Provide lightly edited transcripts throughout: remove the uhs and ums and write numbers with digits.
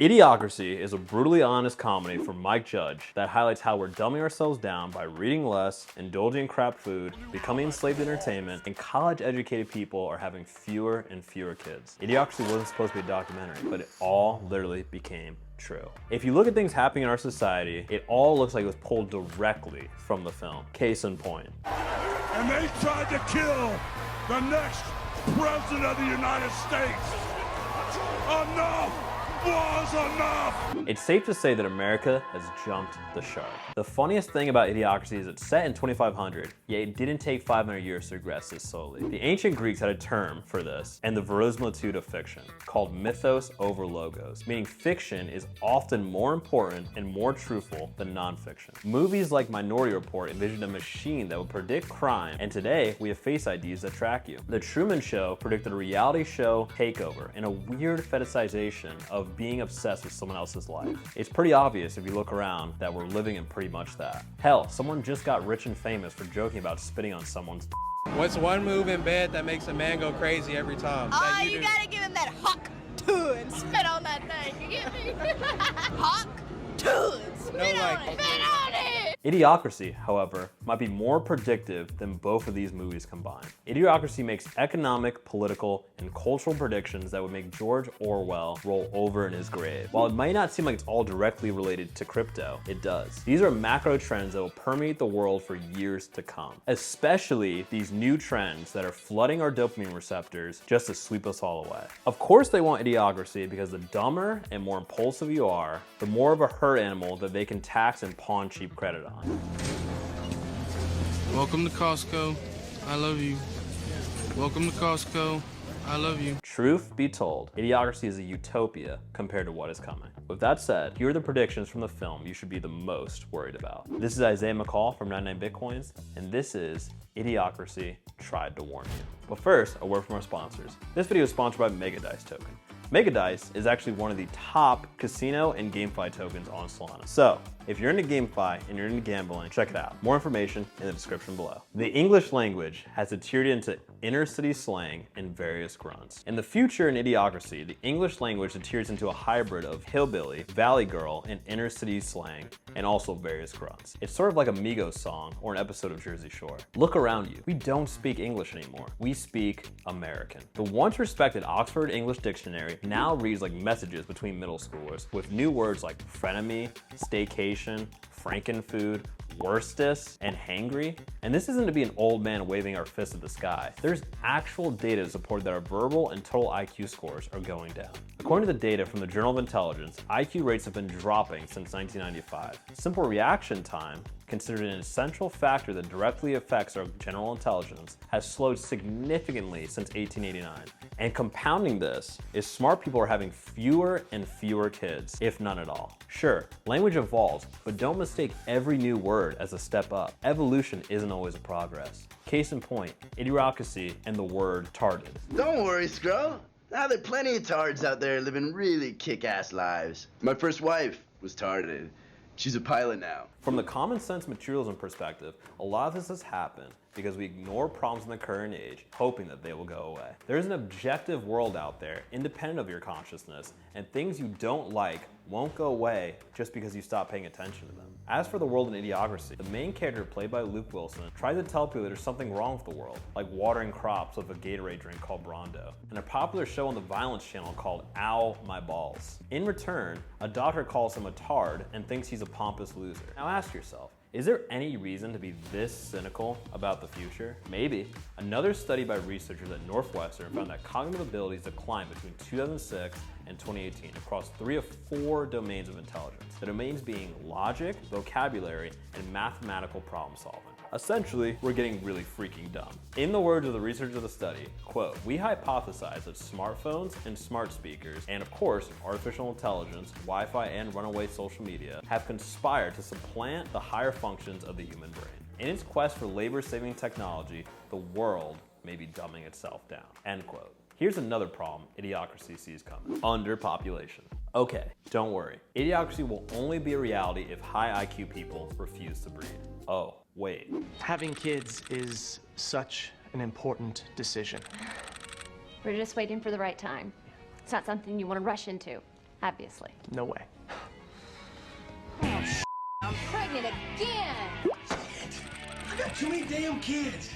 Idiocracy is a brutally honest comedy from Mike Judge that highlights how we're dumbing ourselves down by reading less, indulging in crap food, becoming enslaved to entertainment, and college-educated people are having fewer and fewer kids. Idiocracy wasn't supposed to be a documentary, but it all literally became true. If you look at things happening in our society, it all looks like it was pulled directly from the film. Case in point. And they tried to kill the next president of the United States. Enough was enough! It's safe to say that America has jumped the shark. The funniest thing about Idiocracy is it's set in 2500, yet it didn't take 500 years to regress this slowly. The ancient Greeks had a term for this and the verisimilitude of fiction, called mythos over logos, meaning fiction is often more important and more truthful than nonfiction. Movies like Minority Report envisioned a machine that would predict crime, and today we have Face IDs that track you. The Truman Show predicted a reality show takeover and a weird fetishization of being obsessed with someone else's life. It's pretty obvious if you look around that we're living in pretty much that. Hell, someone just got rich and famous for joking about spitting on someone's What's one move in bed that makes a man go crazy every time? Oh, you gotta give him that huck to and spit on that thing, you get me? Huck to and spit on it, spit on it! Idiocracy, however, might be more predictive than both of these movies combined. Idiocracy makes economic, political, and cultural predictions that would make George Orwell roll over in his grave. While it might not seem like it's all directly related to crypto, it does. These are macro trends that will permeate the world for years to come, especially these new trends that are flooding our dopamine receptors just to sweep us all away. Of course they want Idiocracy because the dumber and more impulsive you are, the more of a herd animal that they can tax and pawn cheap credit on. Welcome to Costco. I love you. Welcome to Costco. I love you. Truth be told, Idiocracy is a utopia compared to what is coming. With that said, here are the predictions from the film you should be the most worried about. This is Isaiah McCall from 99 Bitcoins, and this is Idiocracy Tried to Warn You. But first, a word from our sponsors. This video is sponsored by Megadice Token. Megadice is actually one of the top casino and GameFi tokens on Solana. So, if you're into GameFi and you're into gambling, check it out. More information in the description below. The English language has deteriorated into inner city slang and various grunts. In the future in Idiocracy, the English language deteriorates into a hybrid of hillbilly, valley girl, and inner city slang, and also various grunts. It's sort of like a Migos song or an episode of Jersey Shore. Look around you. We don't speak English anymore. We speak American. The once respected Oxford English Dictionary now reads like messages between middle schoolers with new words like frenemy, staycation, frankenfood, worstus, and hangry. And this isn't to be an old man waving our fist at the sky. There's actual data to support that our verbal and total IQ scores are going down. According to the data from the Journal of Intelligence, IQ rates have been dropping since 1995. Simple reaction time, considered an essential factor that directly affects our general intelligence, has slowed significantly since 1889. And compounding this is smart people are having fewer and fewer kids, if none at all. Sure, language evolves, but don't mistake every new word as a step up. Evolution isn't always a progress. Case in point, Idiocracy and the word tarded. Don't worry, Scrub. Now there are plenty of tards out there living really kick-ass lives. My first wife was tarded. She's a pilot now. From the common sense materialism perspective, a lot of this has happened because we ignore problems in the current age, hoping that they will go away. There's an objective world out there, independent of your consciousness, and things you don't like won't go away just because you stop paying attention to them. As for the world in Idiocracy, the main character, played by Luke Wilson, tries to tell people there's something wrong with the world, like watering crops with a Gatorade drink called Brondo, and a popular show on the Violence Channel called Ow My Balls. In return, a doctor calls him a tard and thinks he's a pompous loser. Now ask yourself, is there any reason to be this cynical about the future? Maybe. Another study by researchers at Northwestern found that cognitive abilities declined between 2006 and 2018 across 3 of 4 domains of intelligence. The domains being logic, vocabulary, and mathematical problem solving. Essentially, we're getting really freaking dumb. In the words of the researchers of the study, quote, "We hypothesize that smartphones and smart speakers, and of course, artificial intelligence, Wi-Fi, and runaway social media have conspired to supplant the higher functions of the human brain. In its quest for labor-saving technology, the world may be dumbing itself down." End quote. Here's another problem Idiocracy sees coming: underpopulation. Okay, don't worry. Idiocracy will only be a reality if high IQ people refuse to breed. Oh, wait. Having kids is such an important decision. We're just waiting for the right time. It's not something you want to rush into. Obviously. No way. I'm pregnant again. I got too many damn kids.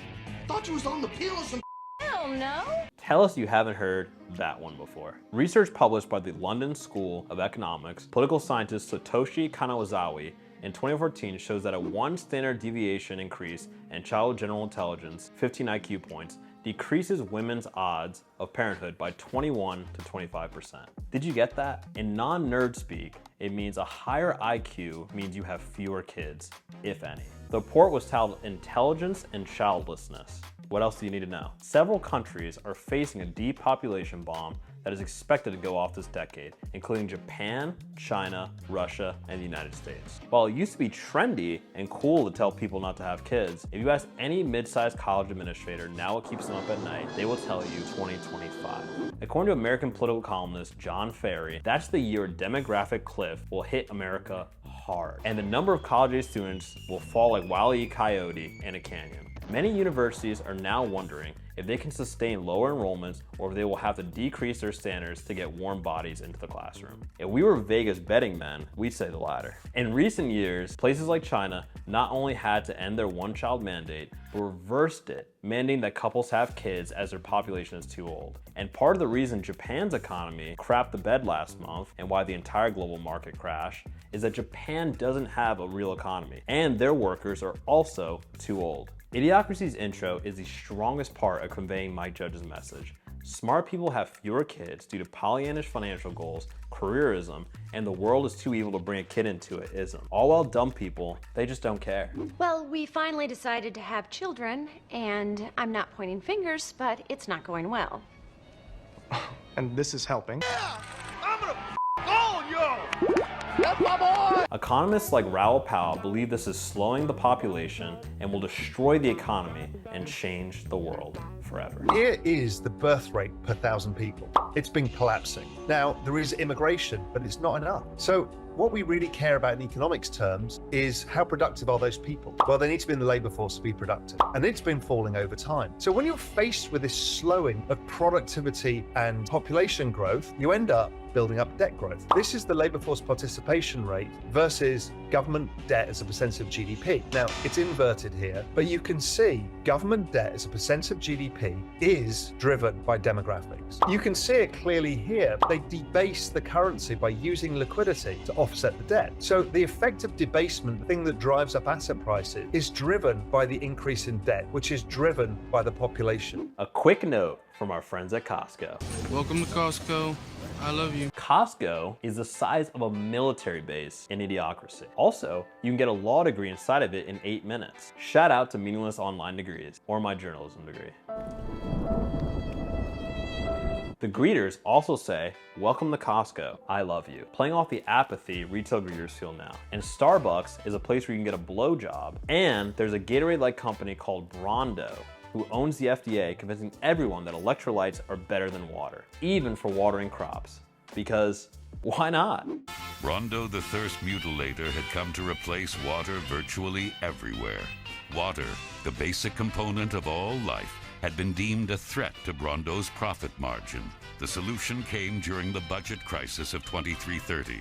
Thought you was on the pill or some. Hell no. Tell us you haven't heard that one before. Research published by the London School of Economics, political scientist Satoshi Kanazawa in 2014 shows that a 1 standard deviation increase in child general intelligence, 15 IQ points, decreases women's odds of parenthood by 21 to 25%. Did you get that? In non-nerd speak, it means a higher IQ means you have fewer kids, if any. The report was titled Intelligence and Childlessness. What else do you need to know? Several countries are facing a depopulation bomb that is expected to go off this decade, including Japan, China, Russia, and the United States. While it used to be trendy and cool to tell people not to have kids, if you ask any mid-sized college administrator now what keeps them up at night, they will tell you 2025. According to American political columnist John Ferry, that's the year a demographic cliff will hit America hard, and the number of college-age students will fall like Wile E. Coyote in a canyon. Many universities are now wondering if they can sustain lower enrollments or if they will have to decrease their standards to get warm bodies into the classroom. If we were Vegas betting men, we'd say the latter. In recent years, places like China not only had to end their one-child mandate, but reversed it, mandating that couples have kids as their population is too old. And part of the reason Japan's economy crapped the bed last month and why the entire global market crashed is that Japan doesn't have a real economy, and their workers are also too old. Idiocracy's intro is the strongest part of conveying Mike Judge's message. Smart people have fewer kids due to Pollyannish financial goals, careerism, and the world is too evil to bring a kid into it ism. All while dumb people, they just don't care. Well, we finally decided to have children, and I'm not pointing fingers, but it's not going well. And this is helping. I'm gonna on yo. That's my boy. Economists like Raoul Pal believe this is slowing the population and will destroy the economy and change the world forever. Here is the birth rate per 1,000 people. It's been collapsing. Now, there is immigration, but it's not enough. So what we really care about in economics terms is how productive are those people? Well, they need to be in the labor force to be productive. And it's been falling over time. So when you're faced with this slowing of productivity and population growth, you end up building up debt growth. This is the labor force participation rate versus government debt as a percent of GDP. Now, it's inverted here, but you can see government debt as a percent of GDP is driven by demographics. You can see it clearly here. They debase the currency by using liquidity to offset the debt. So the effect of debasement, the thing that drives up asset prices, is driven by the increase in debt, which is driven by the population. A quick note from our friends at Costco. Welcome to Costco. I love you. Costco is the size of a military base in Idiocracy. Also, you can get a law degree inside of it in 8 minutes. Shout out to meaningless online degrees, or my journalism degree. The greeters also say, welcome to Costco, I love you, playing off the apathy retail greeters feel now. And Starbucks is a place where you can get a blowjob. And there's a Gatorade-like company called Brondo, who owns the FDA, convincing everyone that electrolytes are better than water, even for watering crops. Because why not? Rondo the Thirst Mutilator had come to replace water virtually everywhere. Water, the basic component of all life, had been deemed a threat to Brondo's profit margin. The solution came during the budget crisis of 2330,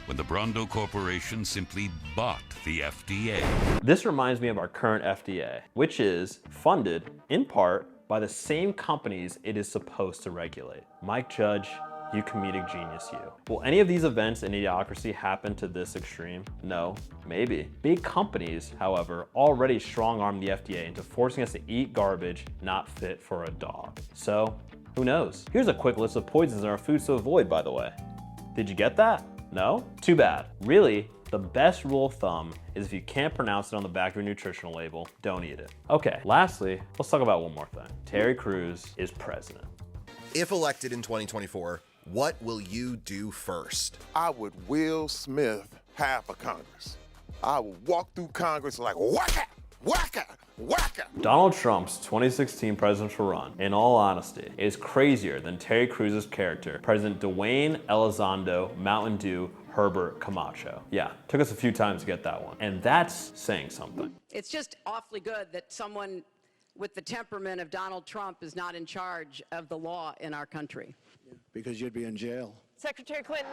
when the Brondo Corporation simply bought the FDA. This reminds me of our current FDA, which is funded, in part, by the same companies it is supposed to regulate. Mike Judge, you comedic genius, you. Will any of these events in Idiocracy happen to this extreme? No, maybe. Big companies, however, already strong-arm the FDA into forcing us to eat garbage not fit for a dog. So, who knows? Here's a quick list of poisons in our foods to avoid, by the way. Did you get that? No? Too bad. Really, the best rule of thumb is if you can't pronounce it on the back of your nutritional label, don't eat it. Okay, lastly, let's talk about one more thing. Terry Crews is president. If elected in 2024, what will you do first? I would Will Smith half of Congress. I would walk through Congress like whacka, whacka, whacka. Donald Trump's 2016 presidential run, in all honesty, is crazier than Terry Crews' character, President Dwayne Elizondo Mountain Dew Herbert Camacho. Yeah, took us a few times to get that one. And that's saying something. It's just awfully good that someone with the temperament of Donald Trump is not in charge of the law in our country. Because you'd be in jail. Secretary Clinton.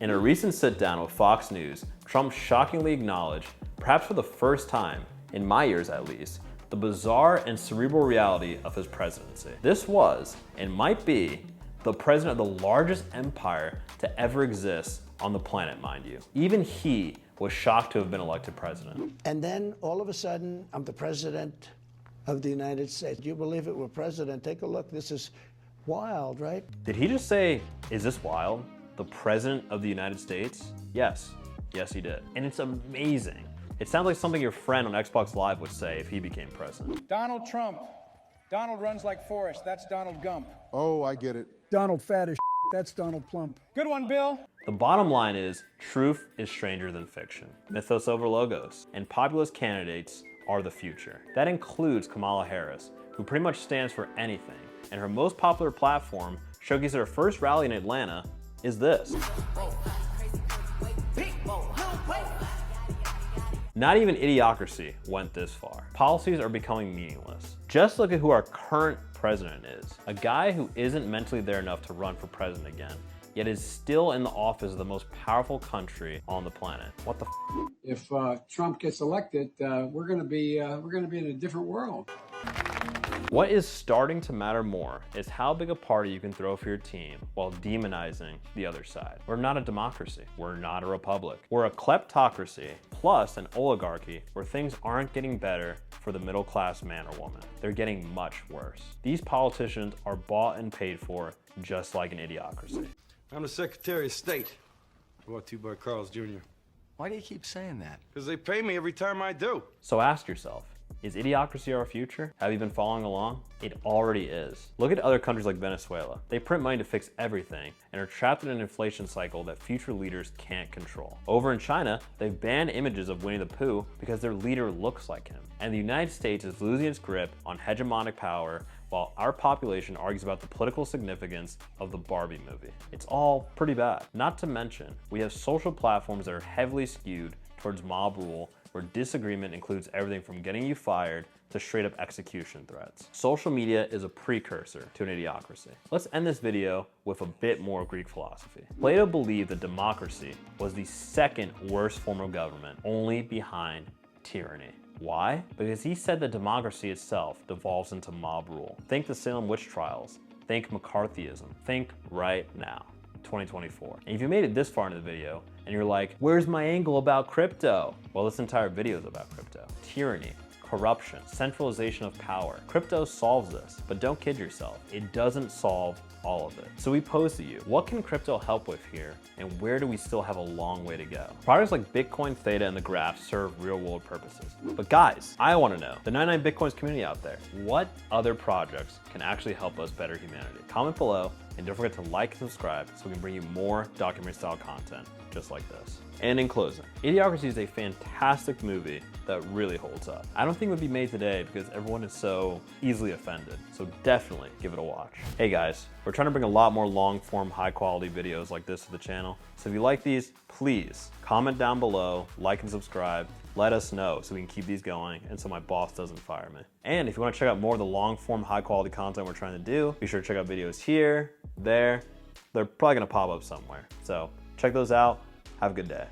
In a recent sit-down with Fox News, Trump shockingly acknowledged, perhaps for the first time, in my years at least, the bizarre and cerebral reality of his presidency. This was, and might be, the president of the largest empire to ever exist on the planet, mind you. Even he was shocked to have been elected president. And then all of a sudden, I'm the president of the United States. Do you believe it? We're president. Take a look. This is wild, right? Did he just say, is this wild? The president of the United States? Yes. Yes, he did. And it's amazing. It sounds like something your friend on Xbox Live would say if he became president. Donald Trump. Donald runs like Forrest. That's Donald Gump. Oh, I get it. Donald fat as that's Donald Plump. Good one, Bill. The bottom line is, truth is stranger than fiction. Mythos over logos. And populist candidates are the future. That includes Kamala Harris, who pretty much stands for anything. And her most popular platform, showcased at her first rally in Atlanta, is this. Not even Idiocracy went this far. Policies are becoming meaningless. Just look at who our current president is. A guy who isn't mentally there enough to run for president again, yet is still in the office of the most powerful country on the planet. What the f? If Trump gets elected, we're gonna be in a different world. What is starting to matter more is how big a party you can throw for your team while demonizing the other side. We're not a democracy. We're not a republic. We're a kleptocracy plus an oligarchy where things aren't getting better for the middle class man or woman. They're getting much worse. These politicians are bought and paid for just like an idiocracy. I'm the Secretary of State. Brought to you by Carl's Jr. Why do you keep saying that? Because they pay me every time I do. So ask yourself, is idiocracy our future? Have you been following along? It already is. Look at other countries like Venezuela. They print money to fix everything and are trapped in an inflation cycle that future leaders can't control. Over in China, they've banned images of Winnie the Pooh because their leader looks like him. And the United States is losing its grip on hegemonic power while our population argues about the political significance of the Barbie movie. It's all pretty bad. Not to mention, we have social platforms that are heavily skewed towards mob rule, where disagreement includes everything from getting you fired to straight up execution threats. Social media is a precursor to an idiocracy. Let's end this video with a bit more Greek philosophy. Plato believed that democracy was the second worst form of government, only behind tyranny. Why? Because he said that democracy itself devolves into mob rule. Think the Salem witch trials. Think McCarthyism. Think right now. 2024. And if you made it this far into the video and you're like, where's my angle about crypto? Well, this entire video is about crypto. Tyranny, corruption, centralization of power. Crypto solves this, but don't kid yourself. It doesn't solve all of it. So we pose to you, what can crypto help with here and where do we still have a long way to go? Products like Bitcoin, Theta, and the Graph serve real world purposes. But guys, I wanna know, the 99 Bitcoins community out there, what other projects can actually help us better humanity? Comment below and don't forget to like and subscribe so we can bring you more documentary style content just like this. And in closing, Idiocracy is a fantastic movie that really holds up. I don't think it would be made today because everyone is so easily offended, so definitely give it a watch. Hey guys, we're trying to bring a lot more long form, high quality videos like this to the channel. So if you like these, please comment down below, like and subscribe. Let us know so we can keep these going and so my boss doesn't fire me. And if you want to check out more of the long form, high quality content we're trying to do, be sure to check out videos here, there. They're probably gonna pop up somewhere. So check those out. Have a good day.